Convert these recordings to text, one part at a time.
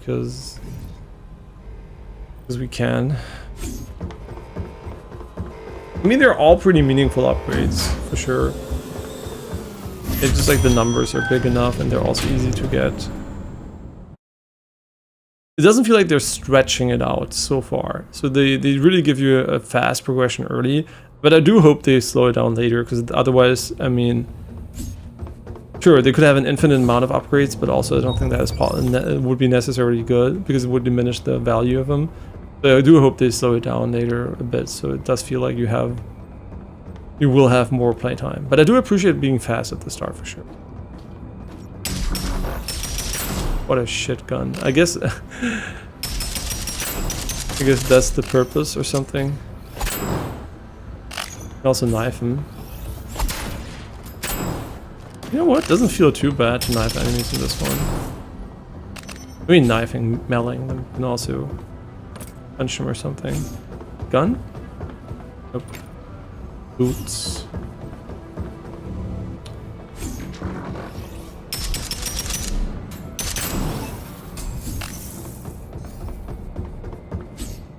because we can. I mean, they're all pretty meaningful upgrades, for sure. It's just like the numbers are big enough and they're also easy to get. It doesn't feel like they're stretching it out so far. So they really give you a fast progression early. But I do hope they slow it down later, because otherwise, I mean... Sure, they could have an infinite amount of upgrades, but also I don't think that would be necessarily good, because it would diminish the value of them. So I do hope they slow it down later a bit, so it does feel like you will have more playtime. But I do appreciate being fast at the start for sure. What a shit gun. I guess that's the purpose or something. You can also knife him. You know what? Doesn't feel too bad to knife enemies in this one. I mean, knifing, meleeing them. You can also punch them or something. Gun? Nope. Boots.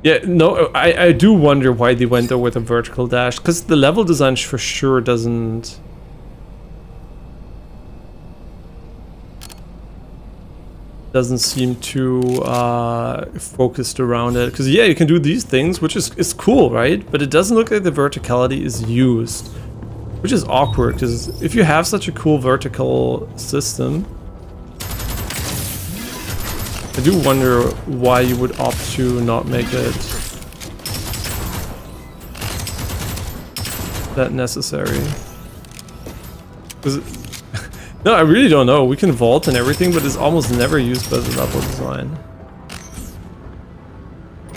Yeah, no, I do wonder why they went there with a vertical dash, because the level design for sure doesn't seem too focused around it. Because yeah, you can do these things, which is cool, right? But it doesn't look like the verticality is used, which is awkward, because if you have such a cool vertical system, I do wonder why you would opt to not make it that necessary. No, I really don't know. We can vault and everything, but it's almost never used by the level design.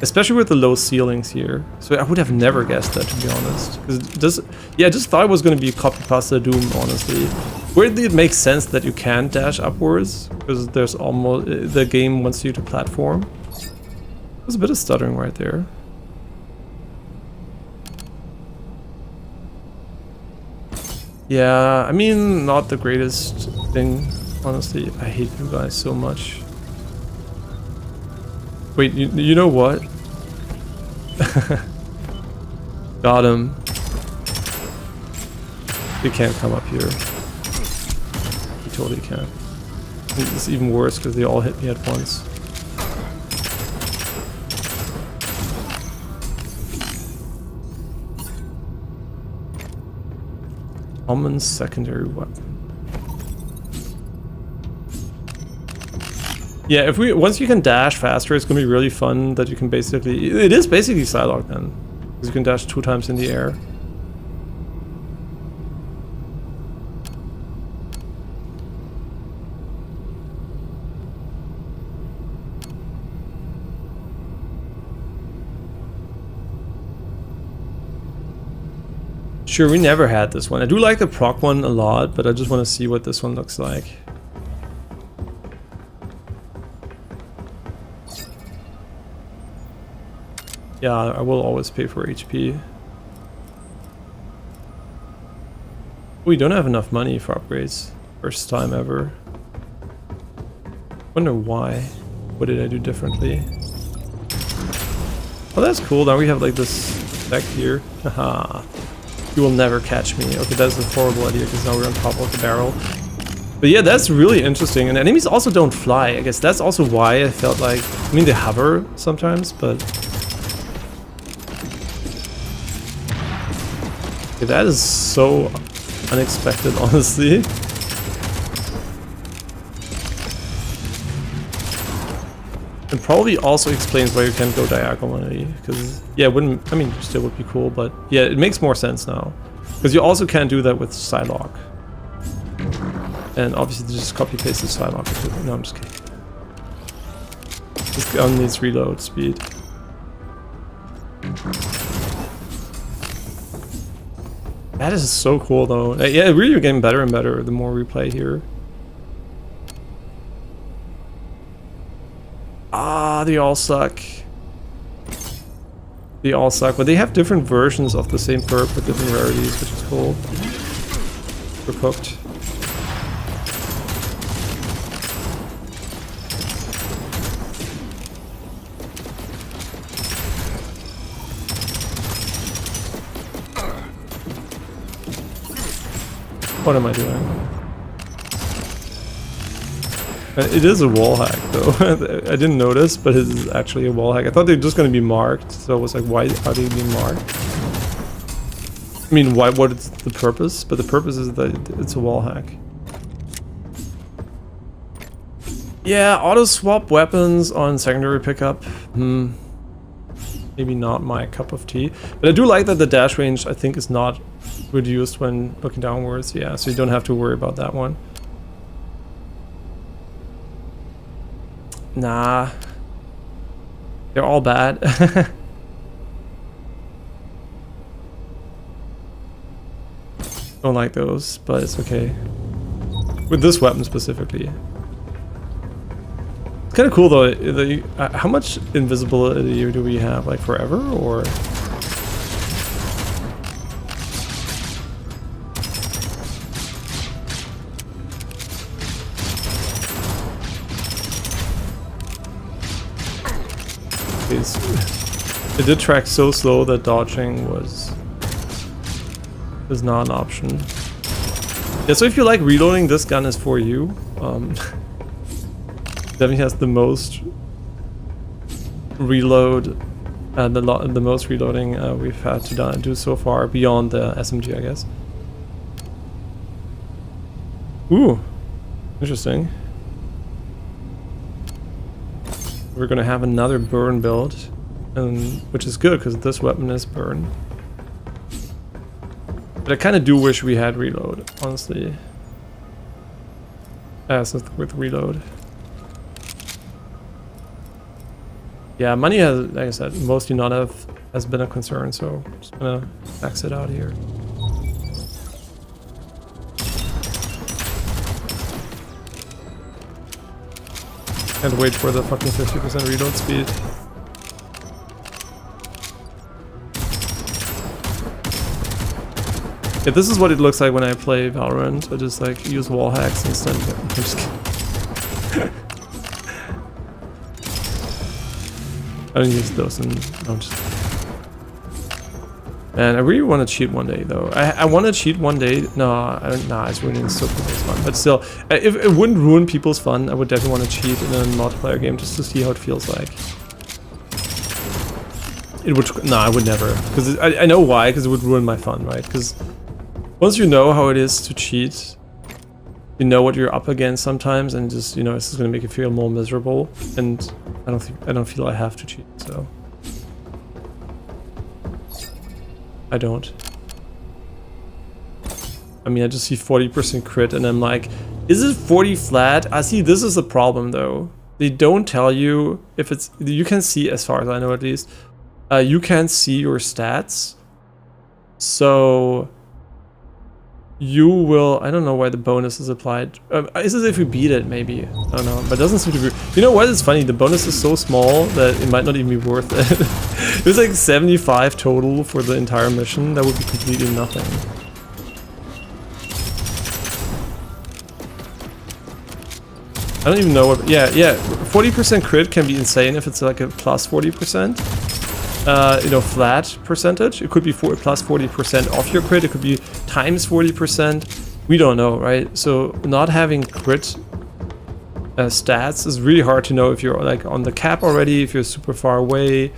Especially with the low ceilings here. So I would have never guessed that, to be honest. Because yeah, I just thought it was going to be copy pasta Doom, honestly. Weirdly, it makes sense that you can dash upwards, because there's almost the game wants you to platform. There's a bit of stuttering right there. Yeah, I mean, not the greatest thing, honestly. I hate you guys so much. Wait, you know what? Got him. They can't come up here. He totally can't. It's even worse because they all hit me at once. Common secondary weapon. Yeah, once you can dash faster, it's gonna be really fun that you can basically... It is basically Psylocke then, because you can dash 2 times in the air. Sure, we never had this one. I do like the proc one a lot, but I just want to see what this one looks like. Yeah, I will always pay for HP. We don't have enough money for upgrades. First time ever. Wonder why. What did I do differently? Oh, that's cool. Now we have like this effect here. Haha. You will never catch me. Okay, that's a horrible idea because now we're on top of the barrel. But yeah, that's really interesting. And enemies also don't fly. I guess that's also why I felt like... I mean, they hover sometimes, but... Okay, that is so unexpected, honestly. And probably also explains why you can't go diagonally, because yeah, it wouldn't... I mean, it still would be cool, but yeah, it makes more sense now. Because you also can't do that with Psylocke. And obviously they just copy-paste the Psylocke. No, I'm just kidding. This gun needs reload speed. That is so cool though. Yeah, it really getting better and better the more we play here. Ah, they all suck. They all suck, but they have different versions of the same perk with different rarities, which is cool. We're cooked. What am I doing? It is a wall hack though. I didn't notice, but it is actually a wall hack. I thought they were just going to be marked, so I was like, why are they being marked? I mean, why? What is the purpose? But the purpose is that it's a wall hack. Yeah, auto swap weapons on secondary pickup. Maybe not my cup of tea. But I do like that the dash range, I think, is not reduced when looking downwards. Yeah, so you don't have to worry about that one. Nah. They're all bad. Don't like those, but it's okay. With this weapon specifically. It's kind of cool though. How much invisibility do we have? Like forever, or? It did track so slow that dodging was not an option. Yeah, so if you like reloading, this gun is for you. Definitely has the most reload, the most reloading we've had to do so far beyond the SMG, I guess. Ooh, interesting. We're gonna have another burn build, which is good because this weapon is burn. But I kind of do wish we had reload, honestly. As with reload. Yeah, money has, like I said, mostly not has been a concern, so I'm just gonna max it out here. Can't wait for the fucking 50% reload speed. Yeah, this is what it looks like when I play Valorant. I just like use wall hacks instead. I'm just kidding. I don't use those and I'm just... Man, I really want to cheat one day though. I want to cheat one day. No, it's ruining so people's fun. But still, if it wouldn't ruin people's fun, I would definitely want to cheat in a multiplayer game just to see how it feels like. It would... No, I would never. Because I know why, because it would ruin my fun, right? Because once you know how it is to cheat, you know what you're up against sometimes, and just, you know, it's just going to make you feel more miserable. And I don't feel I have to cheat, so... I don't. I mean, I just see 40% crit and I'm like, is it 40 flat? I see, this is the problem though. They don't tell you if it's, you can see, as far as I know at least, you can see your stats. So you will, I don't know why the bonus is applied. Is it if you beat it, maybe? I don't know, but it doesn't seem to be. You know what, it's funny, the bonus is so small that it might not even be worth it. It was like 75 total for the entire mission. That would be completely nothing. I don't even know what, yeah, 40% crit can be insane if it's like a plus 40%. You know, flat percentage. It could be plus 40% off your crit. It could be times 40%. We don't know, right? So not having crit stats is really hard to know if you're like on the cap already, if you're super far away.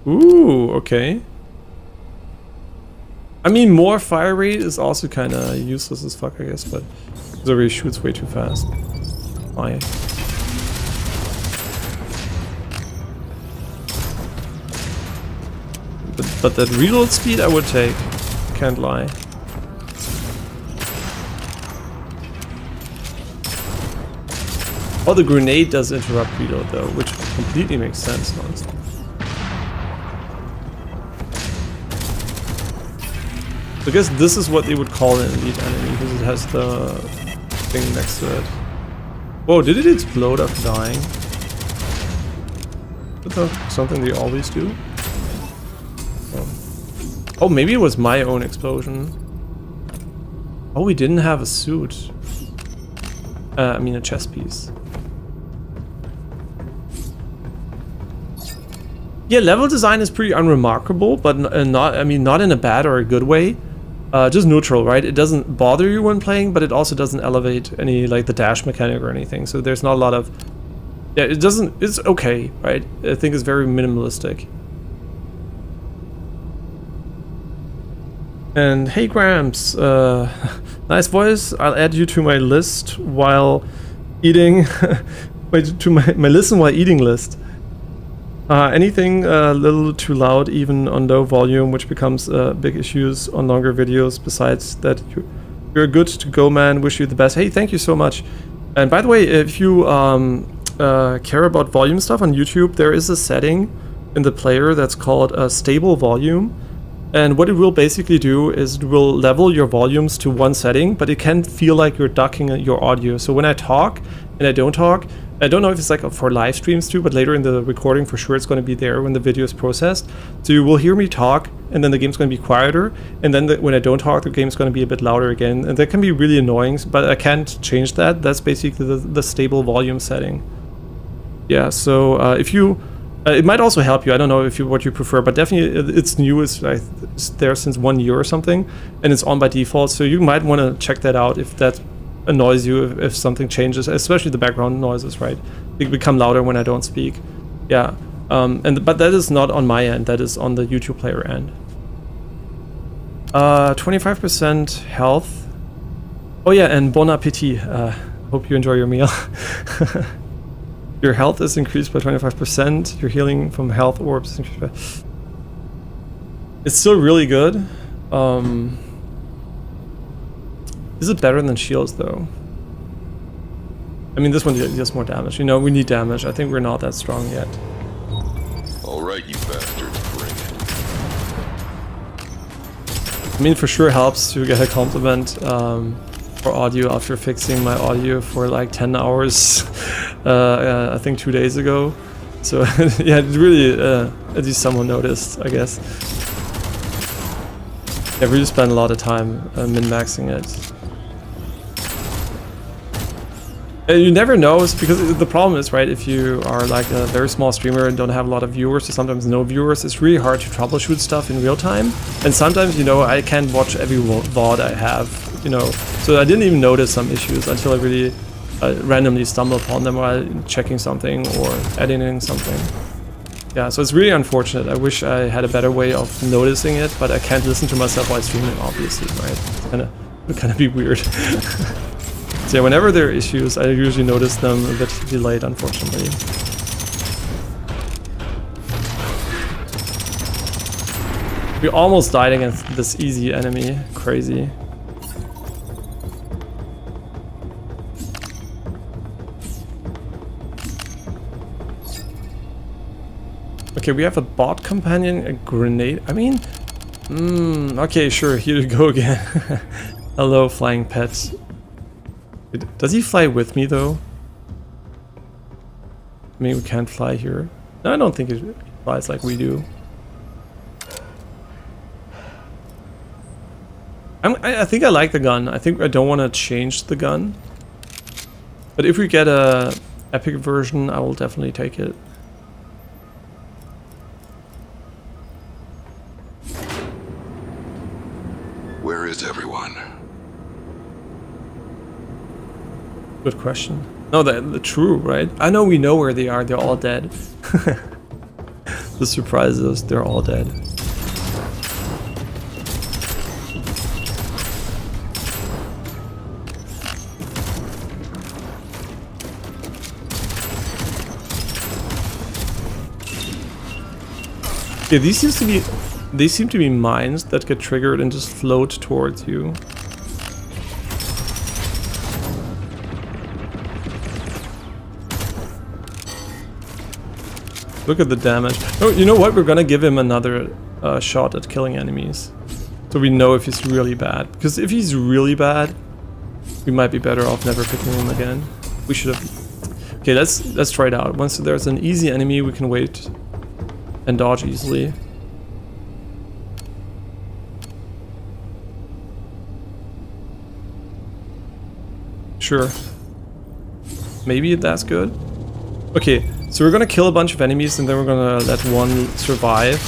Ooh, okay. I mean, more fire rate is also kind of useless as fuck, I guess, but it already shoots way too fast. Why? But that reload speed I would take, can't lie. Oh, the grenade does interrupt reload though, which completely makes sense, honestly. I guess this is what they would call an elite enemy, because it has the thing next to it. Whoa, did it explode after dying? Is that something they always do? Oh, maybe it was my own explosion. Oh, we didn't have a suit. I mean a chest piece. Yeah, level design is pretty unremarkable, but not, I mean, not in a bad or a good way. Just neutral, right? It doesn't bother you when playing, but it also doesn't elevate any, like, the dash mechanic or anything. So there's not a lot of... Yeah, it doesn't... It's okay, right? I think it's very minimalistic. And hey, Gramps, nice voice. I'll add you to my list while eating... Wait, to my listen while eating list. Anything a little too loud, even on low volume, which becomes big issues on longer videos. Besides that, you're good to go, man. Wish you the best. Hey, thank you so much. And by the way, if you care about volume stuff on YouTube, there is a setting in the player that's called a stable volume. And what it will basically do is it will level your volumes to one setting, but it can feel like you're ducking your audio. So when I talk and I don't talk, I don't know if it's like for live streams too, but later in the recording for sure it's going to be there when the video is processed. So you will hear me talk, and then the game's going to be quieter, and then when I don't talk, the game's going to be a bit louder again. And that can be really annoying, but I can't change that. That's basically the stable volume setting. Yeah, so if you... it might also help you. I don't know if what you prefer, but definitely it's new. It's there since 1 year or something, and it's on by default. So you might want to check that out if that annoys you, if something changes, especially the background noises, right? They become louder when I don't speak. Yeah, but that is not on my end. That is on the YouTube player end. 25% health. Oh yeah, and bon appetit. Hope you enjoy your meal. Your health is increased by 25%. Your healing from health orbs is increased by... It's still really good. Is it better than shields though? I mean, this one does more damage. You know, we need damage. I think we're not that strong yet. Alright, you bastards, bring it. I mean, for sure helps to get a compliment for audio after fixing my audio for like 10 hours, I think 2 days ago. So yeah, it really, at least someone noticed, I guess. I really spent a lot of time min-maxing it. You never know, because the problem is, right, if you are like a very small streamer and don't have a lot of viewers, or sometimes no viewers, it's really hard to troubleshoot stuff in real time. And sometimes, you know, I can't watch every VOD I have, you know. So I didn't even notice some issues until I really randomly stumble upon them while checking something or editing something. Yeah, so it's really unfortunate. I wish I had a better way of noticing it, but I can't listen to myself while streaming, obviously, right? It would kind of be weird. So yeah, whenever there are issues, I usually notice them a bit delayed, unfortunately. We almost died against this easy enemy. Crazy. Okay, we have a bot companion, a grenade. I mean, okay, sure, here you go again. Hello, flying pet. Does he fly with me though? I mean, we can't fly here. No, I don't think it flies like we do. I think I like the gun. I think I don't want to change the gun. But if we get a epic version, I will definitely take it. Where is everyone? Good question. No, the true, right? I know we know where they are. They're all dead. The surprise is they're all dead. Yeah, they seem to be mines that get triggered and just float towards you. Look at the damage. Oh, you know what? We're gonna give him another shot at killing enemies, so we know if he's really bad. Because if he's really bad, we might be better off never picking him again. We should have. Okay, let's try it out. Once there's an easy enemy, we can wait and dodge easily. Sure. Maybe that's good. Okay. So we're gonna kill a bunch of enemies and then we're gonna let one survive.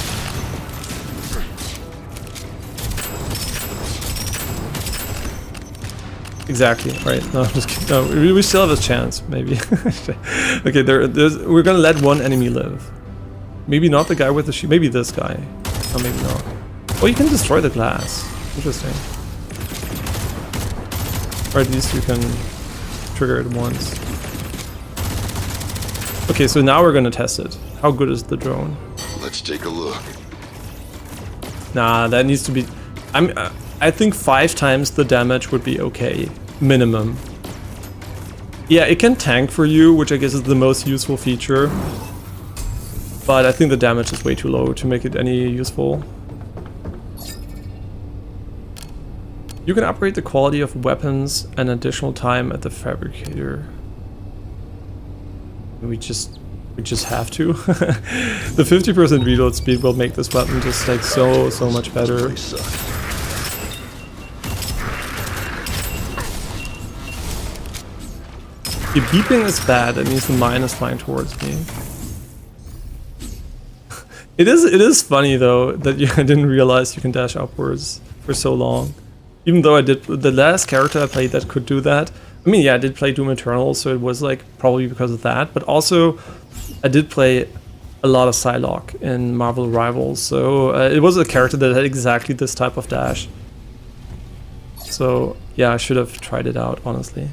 Exactly, right. No, I'm just kidding. No, we still have a chance, maybe. Okay, we're gonna let one enemy live. Maybe not the guy with the shield, maybe this guy. Or maybe not. Oh, you can destroy the glass. Interesting. Or at least you can trigger it once. Okay, so now we're gonna test it. How good is the drone? Let's take a look. Nah, that needs to be... I think 5 times the damage would be okay. Minimum. Yeah, it can tank for you, which I guess is the most useful feature. But I think the damage is way too low to make it any useful. You can upgrade the quality of weapons and additional time at the fabricator. We just have to. The 50% reload speed will make this weapon just like so much better. The beeping is bad, that means the mine is flying towards me. It is funny though that I didn't realize you can dash upwards for so long. Even though I did, the last character I played that could do that. I mean, yeah, I did play Doom Eternal, so it was like probably because of that. But also, I did play a lot of Psylocke in Marvel Rivals, so it was a character that had exactly this type of dash. So yeah, I should have tried it out, honestly.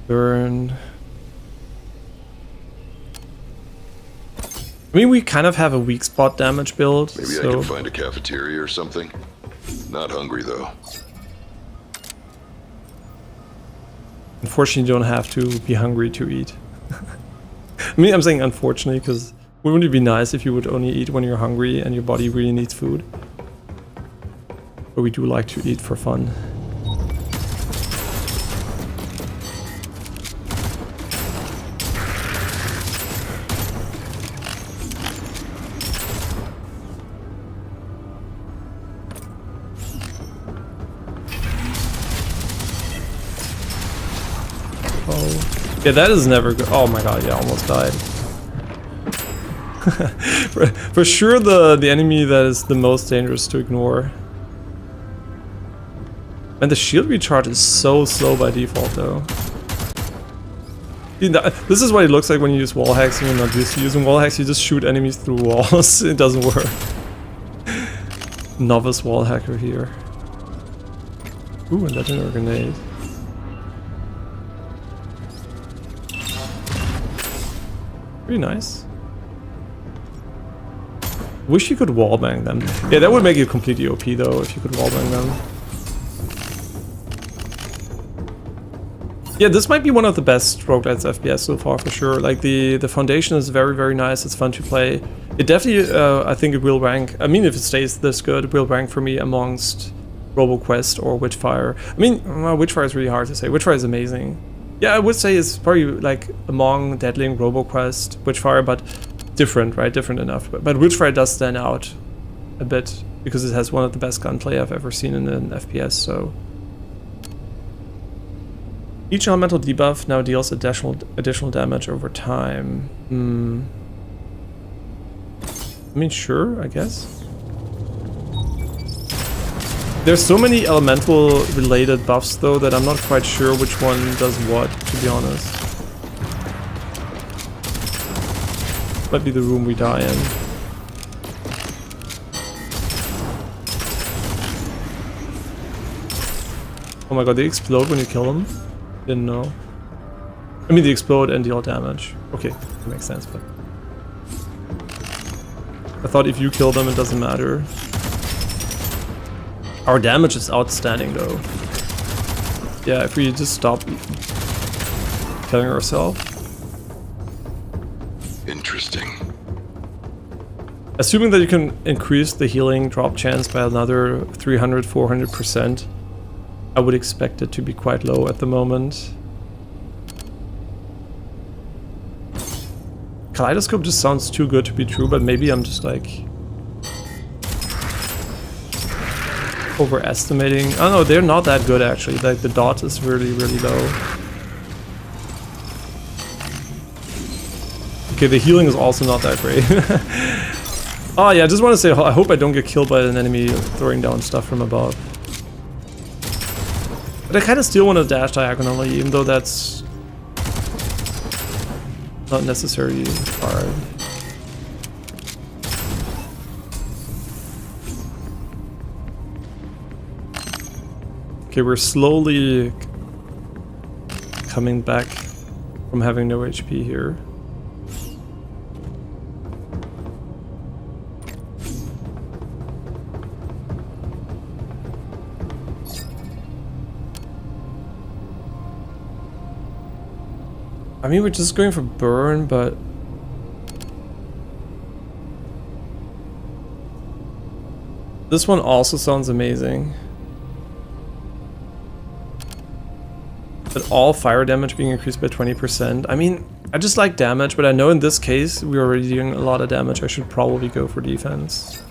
Burn. I mean, we kind of have a weak spot damage build. Maybe I can find a cafeteria or something. Not hungry though. Unfortunately, you don't have to be hungry to eat. I mean, I'm saying unfortunately, because wouldn't it be nice if you would only eat when you're hungry and your body really needs food? But we do like to eat for fun. Yeah, that is never good. Oh my god, yeah, almost died. for sure the enemy that is the most dangerous to ignore. And the shield recharge is so slow by default though. This is what it looks like when you use wall hacks and you're not used to using wall hacks. You just shoot enemies through walls. It doesn't work. Novice wall hacker here. Ooh, and legendary grenade. Pretty nice. Wish you could wallbang them. Yeah, that would make it completely OP though, if you could wallbang them. Yeah, this might be one of the best Roguelite FPS so far for sure. Like the foundation is very nice, it's fun to play. It definitely, I think it will rank, I mean if it stays this good, it will rank for me amongst RoboQuest or Witchfire. I mean, well, Witchfire is really hard to say. Witchfire is amazing. Yeah, I would say it's probably like among Deadlink, RoboQuest, Witchfire, but different, right? Different enough. But Witchfire does stand out a bit because it has one of the best gunplay I've ever seen in an FPS, so. Each elemental debuff now deals additional damage over time. I mean, sure, I guess. There's so many elemental related buffs though that I'm not quite sure which one does what, to be honest. Might be the room we die in. Oh my god, they explode when you kill them? Didn't know. I mean, they explode and deal damage. Okay, that makes sense, but... I thought if you kill them, it doesn't matter. Our damage is outstanding though. Yeah, if we just stop killing ourselves. Interesting. Assuming that you can increase the healing drop chance by another 300-400%, I would expect it to be quite low at the moment. Kaleidoscope just sounds too good to be true, but maybe I'm just like... overestimating. Oh no, they're not that good actually. Like the dot is really, really low. Okay, the healing is also not that great. Oh yeah, I just want to say I hope I don't get killed by an enemy throwing down stuff from above. But I kind of still want to dash diagonally, even though that's not necessarily hard. Okay, we're slowly coming back from having no HP here. I mean, we're just going for burn, but this one also sounds amazing. But all fire damage being increased by 20%. I mean, I just like damage, but I know in this case we're already doing a lot of damage. I should probably go for defense.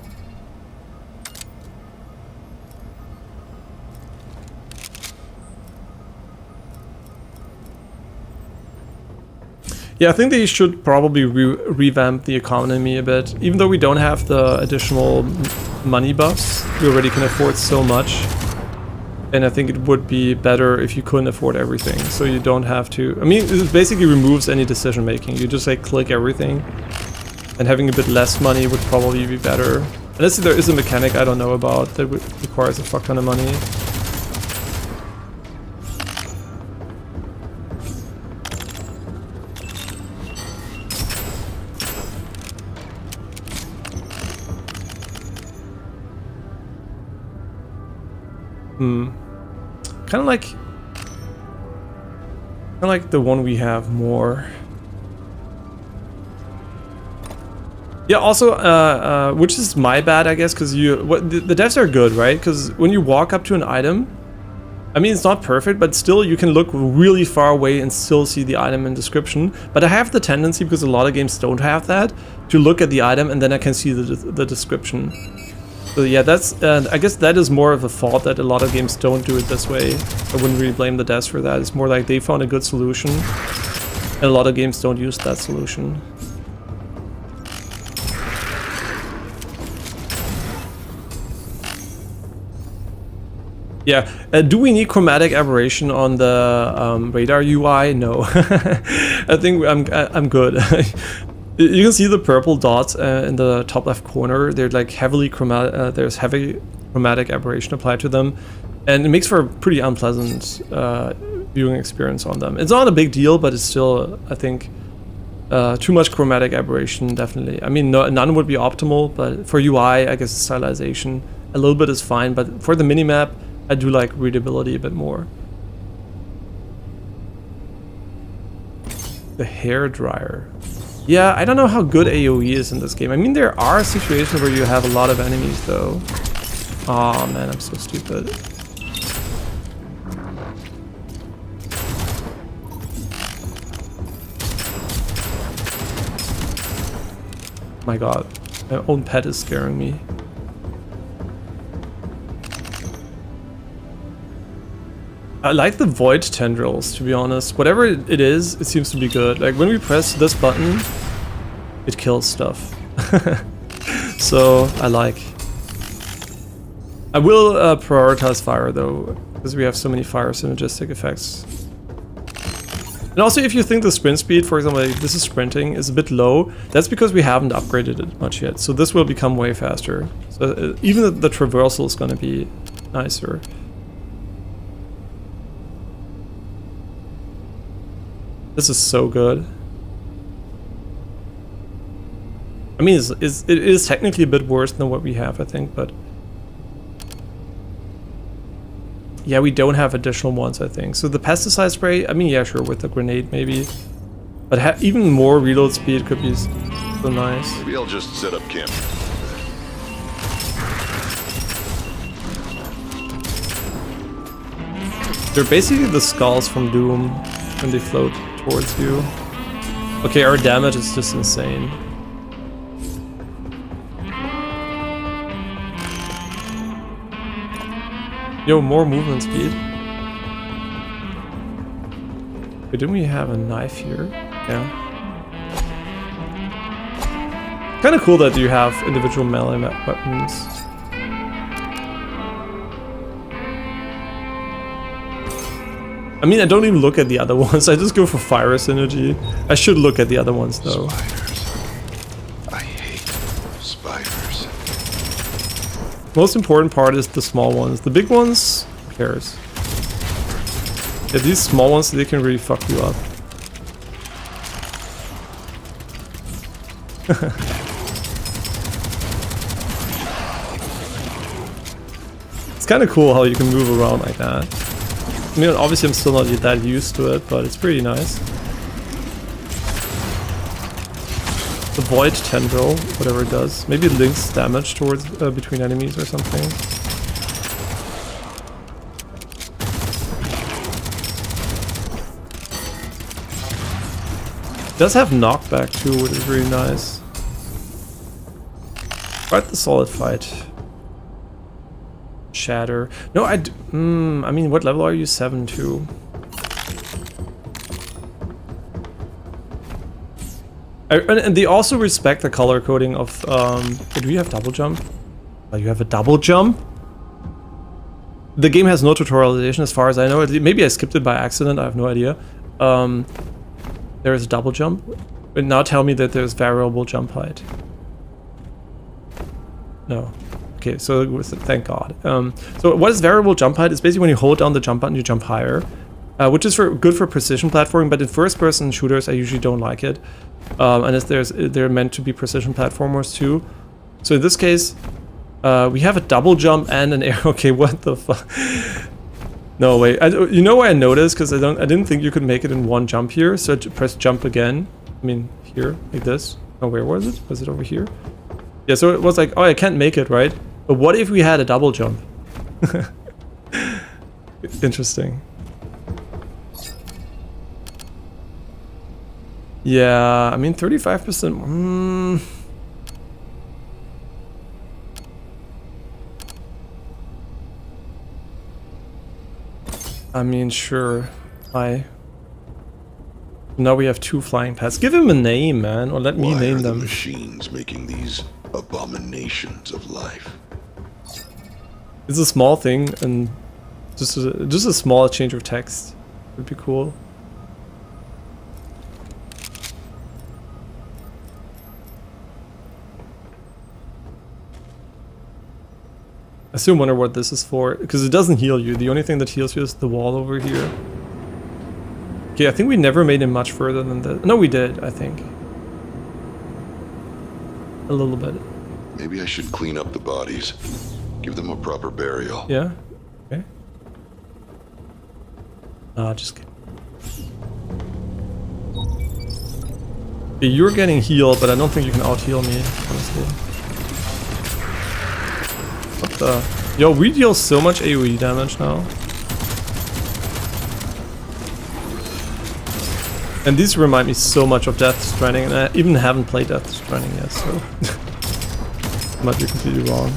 Yeah, I think they should probably revamp the economy a bit. Even though we don't have the additional money buffs, we already can afford so much. And I think it would be better if you couldn't afford everything. So you don't have to... I mean, it basically removes any decision making. You just like click everything. And having a bit less money would probably be better. Unless there is a mechanic I don't know about that requires a fuck ton of money. Kind of like the one we have more. Yeah, also, which is my bad, I guess, because the devs are good, right? Because when you walk up to an item, I mean, it's not perfect, but still you can look really far away and still see the item and description. But I have the tendency, because a lot of games don't have that, to look at the item and then I can see the description. So yeah, that's I guess that is more of a fault that a lot of games don't do it this way. I wouldn't really blame the devs for that. It's more like they found a good solution, and a lot of games don't use that solution. Yeah, do we need chromatic aberration on the radar UI? No, I think I'm good. You can see the purple dots in the top left corner. They're like heavily chromatic. There's heavy chromatic aberration applied to them, and it makes for a pretty unpleasant viewing experience on them. It's not a big deal, but it's still, I think, too much chromatic aberration definitely. I mean, none would be optimal, but for UI, I guess stylization, a little bit is fine. But for the minimap, I do like readability a bit more. The hair dryer. Yeah, I don't know how good AoE is in this game. I mean, there are situations where you have a lot of enemies, though. Aw, man, I'm so stupid. My god, my own pet is scaring me. I like the void tendrils, to be honest. Whatever it is, it seems to be good. Like when we press this button, it kills stuff. So I like. I will prioritize fire though, because we have so many fire synergistic effects. And also, if you think the sprint speed, for example, like this is sprinting, is a bit low, that's because we haven't upgraded it much yet. So this will become way faster. So even the traversal is going to be nicer. This is so good. I mean, it is technically a bit worse than what we have, I think, but... Yeah, we don't have additional ones, I think. So the pesticide spray, I mean, yeah, sure, with the grenade maybe. But even more reload speed could be so nice. Maybe I'll just set up camp. They're basically the skulls from Doom when they float towards you. Okay, our damage is just insane. Yo, more movement speed. But didn't we have a knife here? Yeah. Kind of cool that you have individual melee weapons. I mean, I don't even look at the other ones. I just go for fire synergy. I should look at the other ones though. Spiders. I hate spiders. Most important part is the small ones. The big ones, who cares? Yeah, these small ones, they can really fuck you up. It's kind of cool how you can move around like that. I mean, obviously I'm still not that used to it, but it's pretty nice. The void tendril, whatever it does. Maybe it links damage towards between enemies or something. It does have knockback too, which is really nice. Quite the solid fight. Shatter. No, I mean, what level are you? 7 too. And they also respect the color coding of. Do you have double jump? Oh, you have a double jump? The game has no tutorialization as far as I know. Maybe I skipped it by accident. I have no idea. There is a double jump. But now tell me that there's variable jump height. No. Okay, so thank God. So what is variable jump height? It's basically when you hold down the jump button, you jump higher, which is good for precision platforming. But in first-person shooters, I usually don't like it, and they're meant to be precision platformers too. So in this case, we have a double jump and an air. Okay, what the fuck? No way. You know why I noticed? Because I didn't think you could make it in one jump here. So press jump again. I mean here, like this. Oh, where was it? Was it over here? Yeah. So it was like, oh, I can't make it, right? But what if we had a double jump? Interesting. Yeah, I mean 35%. I mean, sure. Now we have 2 flying pads. Give him a name, man, or let me name them. Why are the machines making these abominations of life? It's a small thing, and just a small change of text would be cool. I still wonder what this is for, because it doesn't heal you. The only thing that heals you is the wall over here. Okay, I think we never made it much further than that. No, we did, I think. A little bit. Maybe I should clean up the bodies. Give them a proper burial. Yeah? Okay. Just kidding. Okay, you're getting healed, but I don't think you can out-heal me, honestly. What the? Yo, we deal so much AoE damage now. And these remind me so much of Death Stranding, and I even haven't played Death Stranding yet, so... might be completely wrong.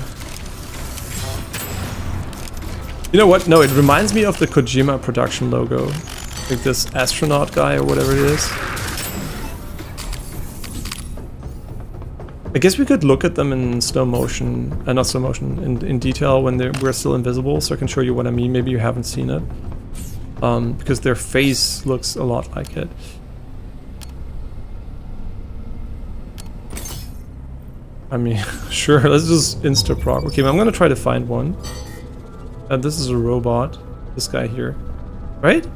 You know what? No, it reminds me of the Kojima production logo. Like this astronaut guy or whatever it is. I guess we could look at them in slow motion, not slow motion, in detail when we're still invisible, so I can show you what I mean. Maybe you haven't seen it. Because their face looks a lot like it. I mean, sure, let's just insta-proc. Okay, I'm gonna try to find one. This is a robot. This guy here. Right?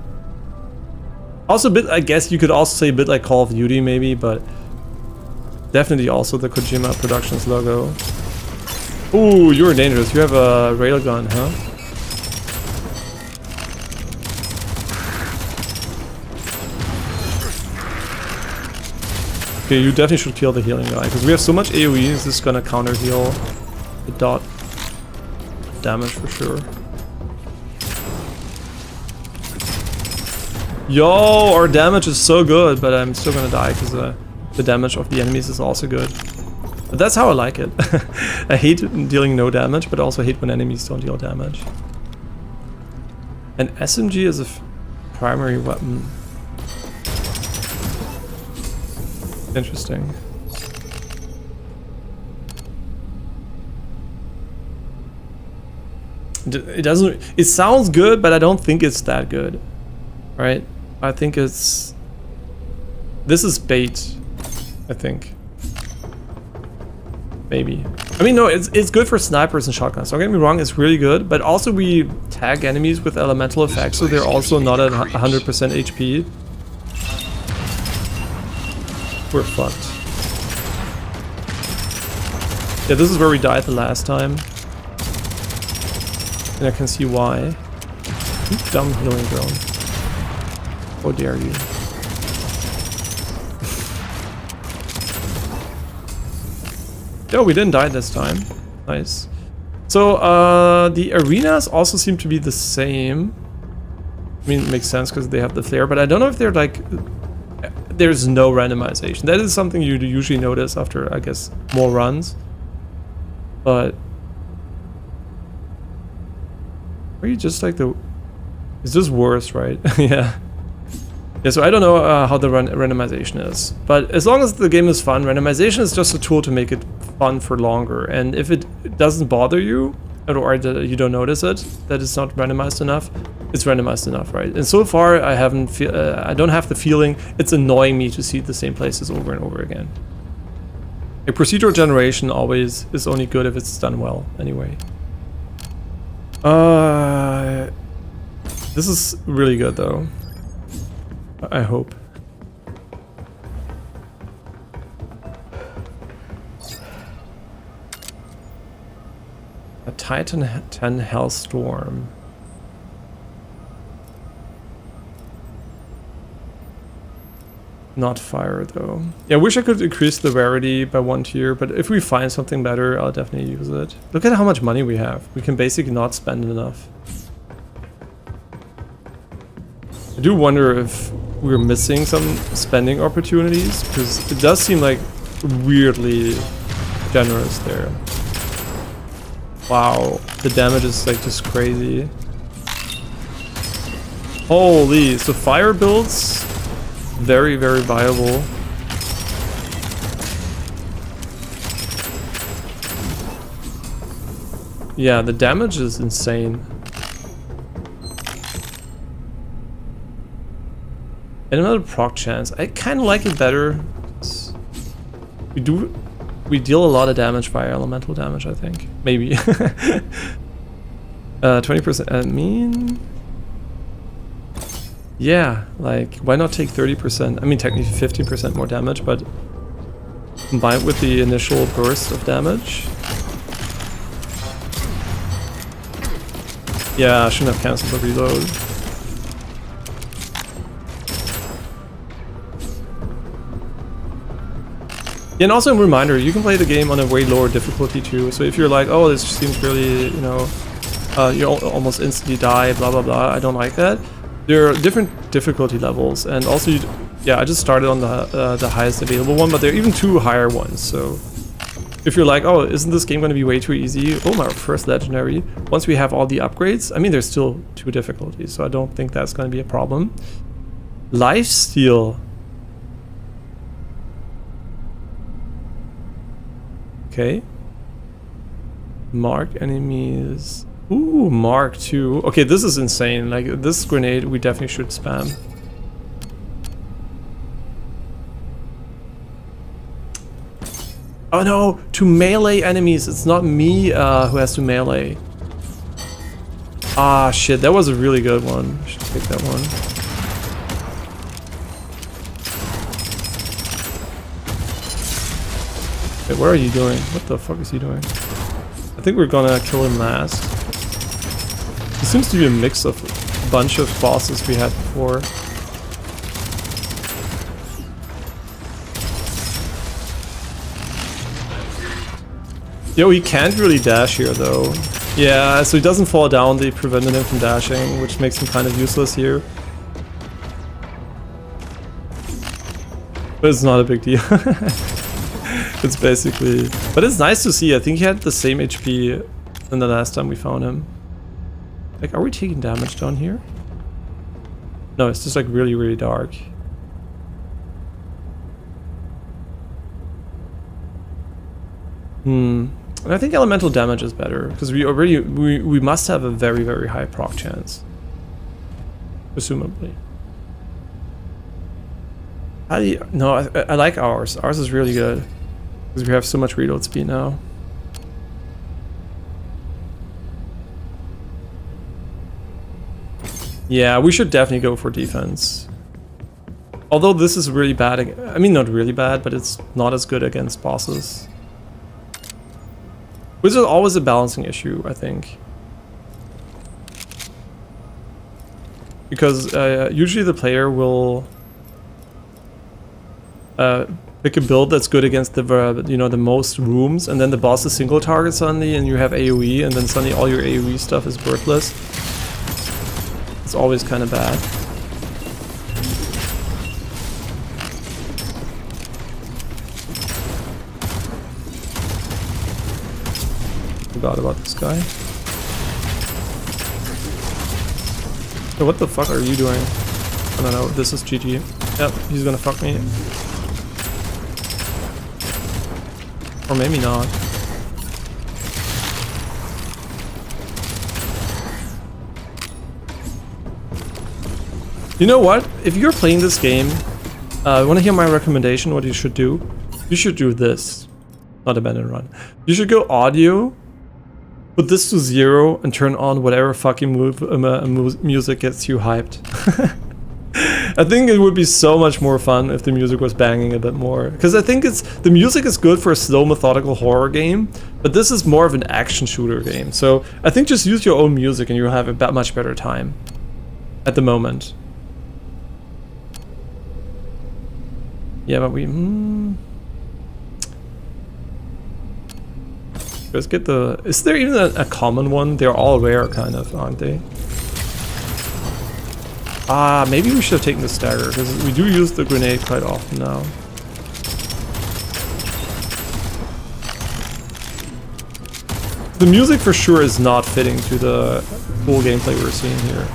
Also a bit, I guess you could also say a bit like Call of Duty maybe, but... definitely also the Kojima Productions logo. Ooh, you're dangerous. You have a railgun, huh? Okay, you definitely should kill the healing guy, because we have so much AoE, is this gonna counter heal the dot damage for sure. Yo, our damage is so good, but I'm still gonna die because the damage of the enemies is also good. But that's how I like it. I hate dealing no damage, but I also hate when enemies don't deal damage. An SMG as a primary weapon. Interesting. It doesn't. It sounds good, but I don't think it's that good, right? I think it's. This is bait, I think. Maybe. I mean, no, it's good for snipers and shotguns. Don't get me wrong, it's really good. But also, we tag enemies with elemental effects, so they're also not at 100% HP. We're fucked. Yeah, this is where we died the last time. And I can see why. You dumb healing drone. How dare you. Yo, we didn't die this time. Nice. So, the arenas also seem to be the same. I mean, it makes sense because they have the flare, but I don't know if they're like... There's no randomization. That is something you usually notice after, I guess, more runs. But... Are you just like the... It's just worse, right? Yeah. Yeah, so I don't know how the randomization is. But as long as the game is fun, randomization is just a tool to make it fun for longer. And if it doesn't bother you, or you don't notice it, that it's not randomized enough, it's randomized enough, right? And so far, I don't have the feeling it's annoying me to see the same places over and over again. A procedural generation always is only good if it's done well, anyway. This is really good though. I hope. A Titan 10 Hellstorm. Not fire though. Yeah, I wish I could increase the rarity by 1 tier, but if we find something better, I'll definitely use it. Look at how much money we have. We can basically not spend enough. I do wonder if we're missing some spending opportunities, because it does seem like weirdly generous there. Wow, the damage is like just crazy. Holy, so fire builds, very, very viable. Yeah, the damage is insane. And another proc chance. I kind of like it better. We deal a lot of damage by elemental damage, I think. Maybe. 20%. I mean... Yeah, like, why not take 30%? I mean, technically 15% more damage, but combined with the initial burst of damage. Yeah, I shouldn't have cancelled the reload. Yeah, and also a reminder, you can play the game on a way lower difficulty too. So if you're like, oh, this seems really, you know, you almost instantly die, blah blah blah, I don't like that. There are different difficulty levels, and also, yeah, I just started on the highest available one, but there are even 2 higher ones. So if you're like, oh, isn't this game going to be way too easy? Oh, my first legendary. Once we have all the upgrades, I mean, there's still 2 difficulties, so I don't think that's going to be a problem. Lifesteal. Okay. Mark enemies. Ooh, Mark 2. Okay, this is insane. Like, this grenade we definitely should spam. Oh no, to melee enemies. It's not me who has to melee. Ah, shit, that was a really good one. I should take that one. Wait, what are you doing? What the fuck is he doing? I think we're gonna kill him last. It seems to be a mix of a bunch of bosses we had before. Yo, he can't really dash here though. Yeah, so he doesn't fall down, they prevented him from dashing, which makes him kind of useless here. But it's not a big deal. It's basically... But it's nice to see, I think he had the same HP than the last time we found him. Like, are we taking damage down here? No, it's just like really, really dark. And I think elemental damage is better because we must have a very, very high proc chance. Presumably. No, I like ours. Ours is really good because we have so much reload speed now. Yeah, we should definitely go for defense. Although this is really bad. I mean, not really bad, but it's not as good against bosses. Which is always a balancing issue, I think. Because usually the player will pick a build that's good against the the most rooms, and then the boss is single target suddenly, and you have AoE, and then suddenly all your AoE stuff is worthless. It's always kind of bad. Forgot about this guy. So what the fuck are you doing? I don't know. This is GG. Yep, he's gonna fuck me. Or maybe not. You know what? If you're playing this game, want to hear my recommendation? What you should do? You should do this. Not abandon run. You should go audio. Put this to 0 and turn on whatever fucking music gets you hyped. I think it would be so much more fun if the music was banging a bit more. Because I think the music is good for a slow, methodical horror game, but this is more of an action shooter game. So I think just use your own music and you'll have a much better time at the moment. Yeah, but let's get the... Is there even a common one? They're all rare, kind of, aren't they? Maybe we should have taken the stagger, because we do use the grenade quite often now. The music for sure is not fitting to the cool gameplay we're seeing here.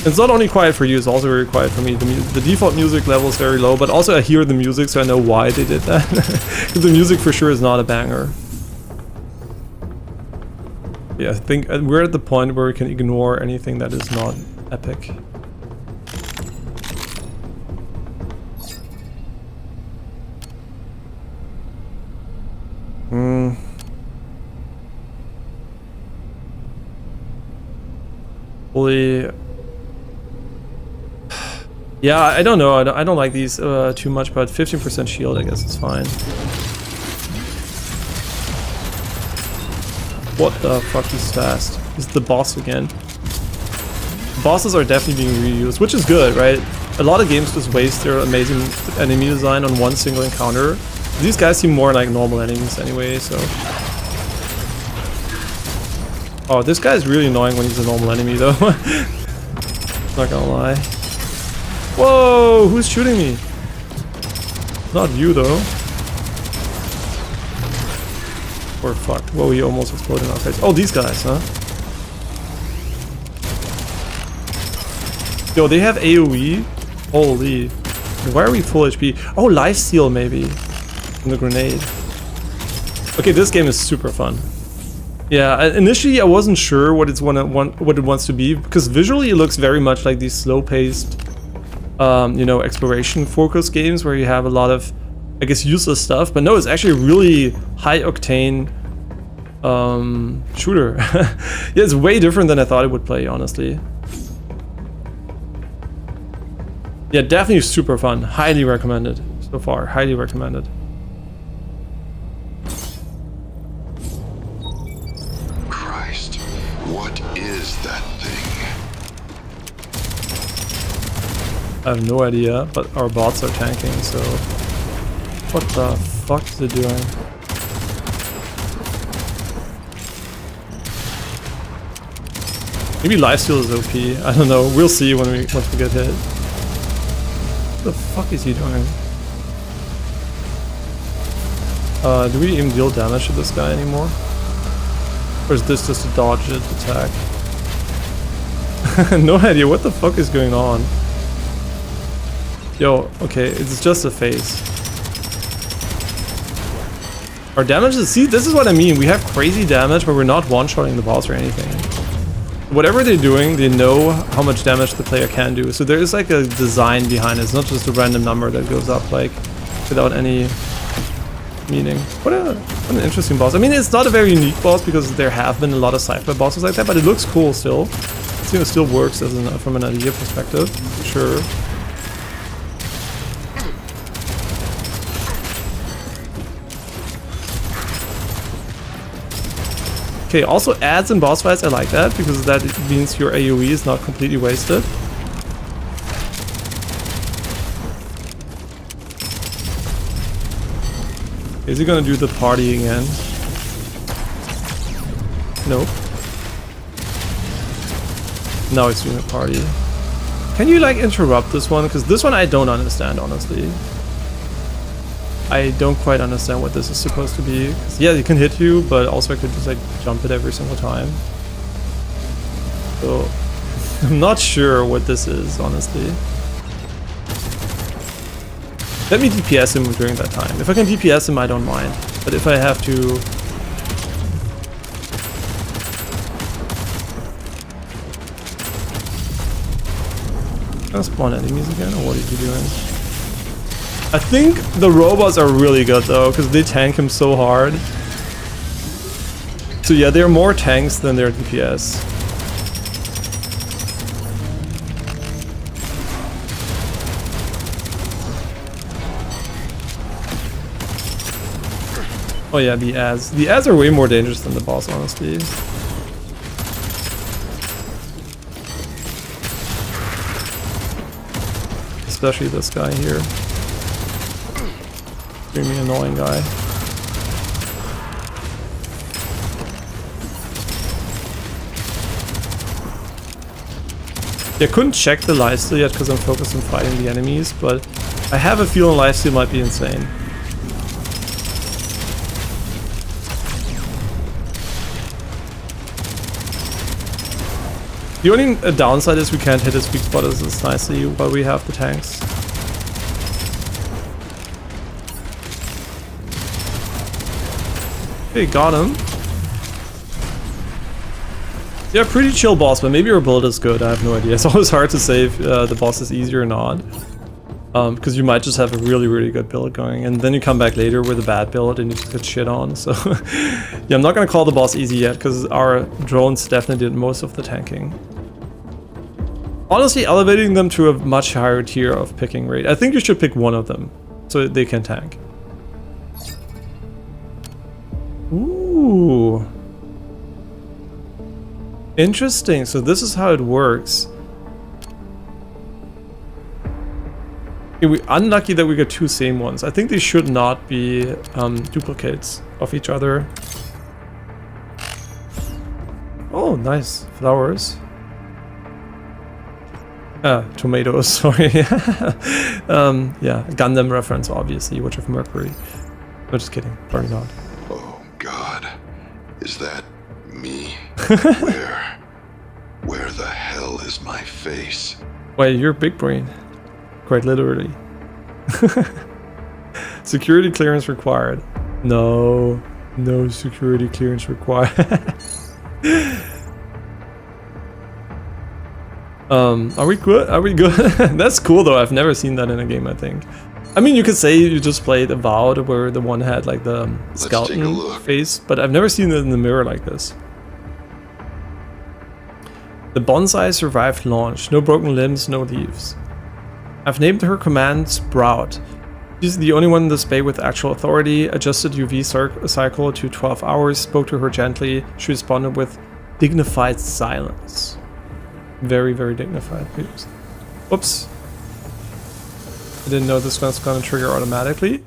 It's not only quiet for you, it's also very quiet for me. The default music level is very low, but also I hear the music, so I know why they did that. Because the music for sure is not a banger. Yeah, I think we're at the point where we can ignore anything that is not epic. Fully... Yeah, I don't know. I don't like these too much, but 15% shield, I guess it's fine. What the fuck? He's fast. He's the boss again. Bosses are definitely being reused, which is good, right? A lot of games just waste their amazing enemy design on one single encounter. These guys seem more like normal enemies anyway, so... Oh, this guy is really annoying when he's a normal enemy, though. Not gonna lie. Whoa! Who's shooting me? Not you, though. We're fucked. Whoa, he almost exploded in our face. Oh, these guys, huh? Yo, they have AoE? Holy. Why are we full HP? Oh, lifesteal, maybe. From the grenade. Okay, this game is super fun. Yeah, initially I wasn't sure what it wants to be, because visually it looks very much like these slow-paced, you know, exploration-focused games where you have a lot of, I guess, useless stuff. But no, it's actually a really high-octane shooter. Yeah, it's way different than I thought it would play, honestly. Yeah, definitely super fun. Highly recommended so far. Highly recommended. Christ, what is that thing? I have no idea, but our bots are tanking, so... What the fuck is it doing? Maybe lifesteal is OP. I don't know. We'll see once we get hit. What the fuck is he doing? Do we even deal damage to this guy anymore? Or is this just a dodged attack? No idea what the fuck is going on. Yo, okay, it's just a phase. Our damage is... See, this is what I mean. We have crazy damage, but we're not one-shotting the boss or anything. Whatever they're doing, they know how much damage the player can do. So there is like a design behind it. It's not just a random number that goes up like without any meaning. What an interesting boss. I mean, it's not a very unique boss because there have been a lot of sci-fi bosses like that, but it looks cool still. It still works as from an idea perspective, for sure. Okay, also adds in boss fights, I like that, because that means your AoE is not completely wasted. Is he gonna do the party again? Nope. Now he's doing a party. Can you like interrupt this one? Because this one I don't understand, honestly. I don't quite understand what this is supposed to be. Yeah, it can hit you, but also I could just like jump it every single time. So I'm not sure what this is, honestly. Let me DPS him during that time. If I can DPS him, I don't mind. But if I have to... Can I spawn enemies again, or what is he doing? I think the robots are really good though, because they tank him so hard. So yeah, they're more tanks than their DPS. Oh yeah, the ads. The ads are way more dangerous than the boss, honestly. Especially this guy here. Extremely annoying guy. Yeah, I couldn't check the lifesteal yet because I'm focused on fighting the enemies, but I have a feeling lifesteal might be insane. The only downside is we can't hit his weak spot as nicely while we have the tanks. Okay, got him. Yeah, pretty chill boss, but maybe our build is good, I have no idea. It's always hard to say if the boss is easy or not. Because you might just have a really, really good build going, and then you come back later with a bad build and you just get shit on, so... Yeah, I'm not gonna call the boss easy yet, because our drones definitely did most of the tanking. Honestly, elevating them to a much higher tier of picking rate. I think you should pick one of them, so they can tank. Ooh. Interesting, so this is how it works. Yeah, we're unlucky that we got two same ones. I think they should not be duplicates of each other. Oh, nice. Flowers. Tomatoes, sorry. Yeah, Gundam reference, obviously, Witch of Mercury. No, just kidding. Probably not. Oh, God. Is that me? Where the hell is my face? Wait, you're big brain. Quite literally. Security clearance required. No security clearance required. Are we good? Are we good? That's cool though. I've never seen that in a game, I think. I mean, you could say you just played Avowed where the one had like the skeleton face, but I've never seen it in the mirror like this. The bonsai survived launch. No broken limbs, no leaves. I've named her command Sprout. She's the only one in this bay with actual authority. Adjusted UV cycle to 12 hours. Spoke to her gently. She responded with dignified silence. Very, very dignified. Oops. I didn't know this one's gonna trigger automatically.